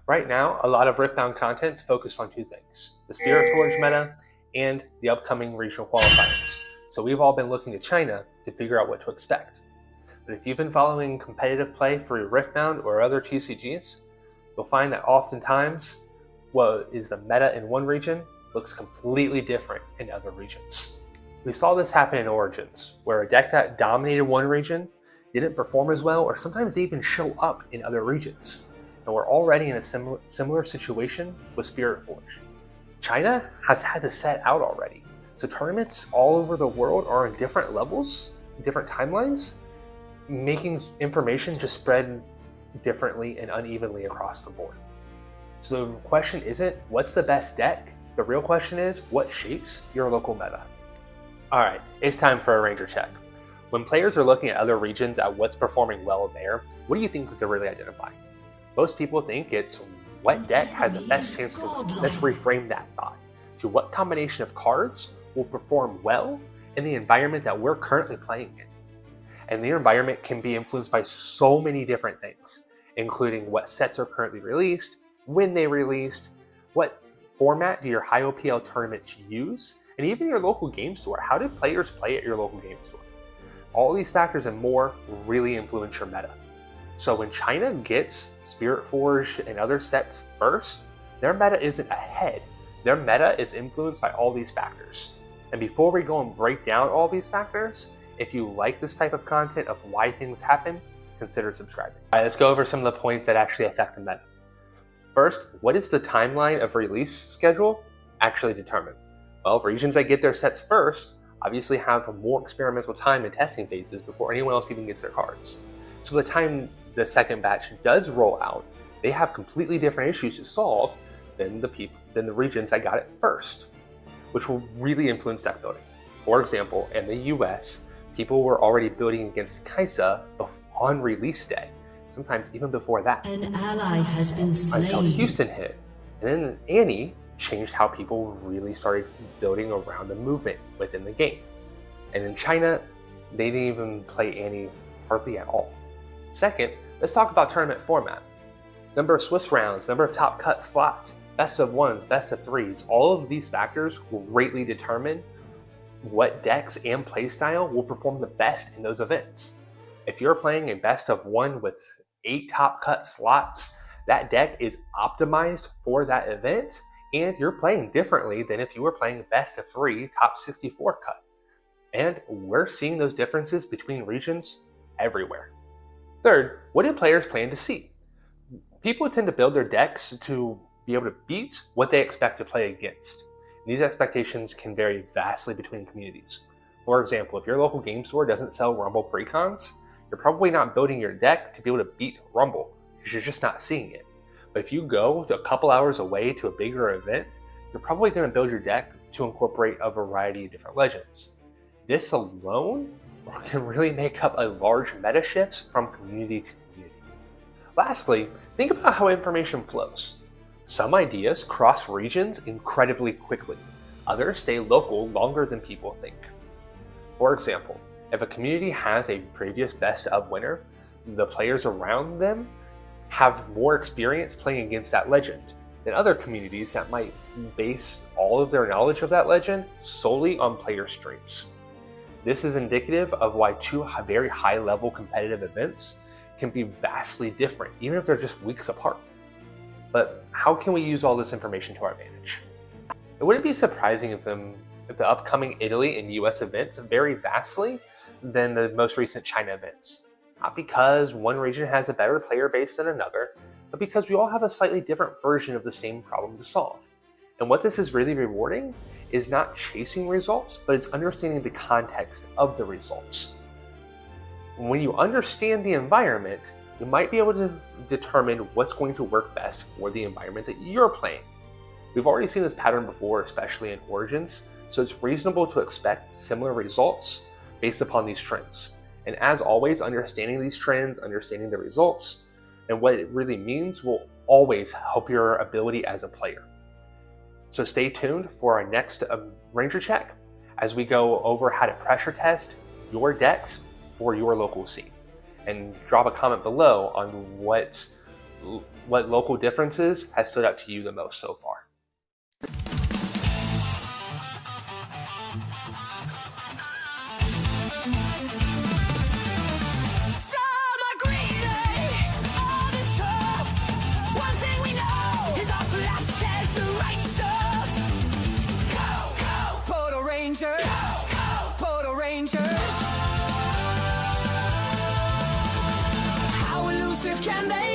Right now, a lot of Riftbound content is focused on two things: the Spirit Forge meta and the upcoming regional qualifiers. So we've all been looking to China to figure out what to expect. But if you've been following competitive play for Riftbound or other TCGs, you'll find that oftentimes what is the meta in one region looks completely different in other regions. We saw this happen in Origins, where a deck that dominated one region didn't perform as well, or sometimes they even show up in other regions. And we're already in a similar situation with Spirit Forge. China has had the set out already, so tournaments all over the world are on different levels, different timelines, making information just spread differently and unevenly across the board. So the question isn't what's the best deck, the real question is what shapes your local meta. Alright, it's time for a Ranger check. When players are looking at other regions at what's performing well there, what do you think is they're really identifying? Most people think it's what deck has the best chance to win. Let's reframe that thought to what combination of cards will perform well in the environment that we're currently playing in. And the environment can be influenced by so many different things, including what sets are currently released, when they released, what format do your high OPL tournaments use, and even your local game store. How do players play at your local game store? All these factors and more really influence your meta. So when China gets Spirit Forge and other sets first, their meta isn't ahead. Their meta is influenced by all these factors. And before we go and break down all these factors, if you like this type of content of why things happen, consider subscribing. All right, let's go over some of the points that actually affect the meta. First, what is the timeline of release schedule actually determine? Well, regions that get their sets first obviously have more experimental time and testing phases before anyone else even gets their cards. So by the time the second batch does roll out, they have completely different issues to solve than the regions that got it first, which will really influence deck building. For example, in the US, people were already building against Kaisa on release day, sometimes even before that. An ally has been slain. Until Houston hit, and then Annie changed how people really started building around the movement within the game. And in China, they didn't even play Annie hardly at all. Second, let's talk about tournament format. Number of Swiss rounds, number of top cut slots, best of ones, best of threes, all of these factors greatly determine what decks and playstyle will perform the best in those events. If you're playing a best of one with 8 top cut slots, that deck is optimized for that event, and you're playing differently than if you were playing best of 3 top 64 cut. And we're seeing those differences between regions everywhere. Third, what do players plan to see? People tend to build their decks to be able to beat what they expect to play against. And these expectations can vary vastly between communities. For example, if your local game store doesn't sell Rumble precons, you're probably not building your deck to be able to beat Rumble because you're just not seeing it. But if you go a couple hours away to a bigger event, you're probably going to build your deck to incorporate a variety of different legends. This alone can really make up a large meta shift from community to community. Lastly, think about how information flows. Some ideas cross regions incredibly quickly. Others stay local longer than people think. For example, if a community has a previous best of winner, the players around them have more experience playing against that legend than other communities that might base all of their knowledge of that legend solely on player streams. This is indicative of why two very high-level competitive events can be vastly different, even if they're just weeks apart. But how can we use all this information to our advantage? It wouldn't be surprising if the upcoming Italy and US events vary vastly than the most recent China events. Not because one region has a better player base than another, but because we all have a slightly different version of the same problem to solve. And what this is really rewarding is not chasing results, but it's understanding the context of the results. When you understand the environment, you might be able to determine what's going to work best for the environment that you're playing. We've already seen this pattern before, especially in Origins, so it's reasonable to expect similar results based upon these trends. And as always, understanding these trends, understanding the results, and what it really means will always help your ability as a player. So stay tuned for our next Ranger Check as we go over how to pressure test your decks for your local scene. And drop a comment below on what what local differences has stood out to you the most so far? How elusive can they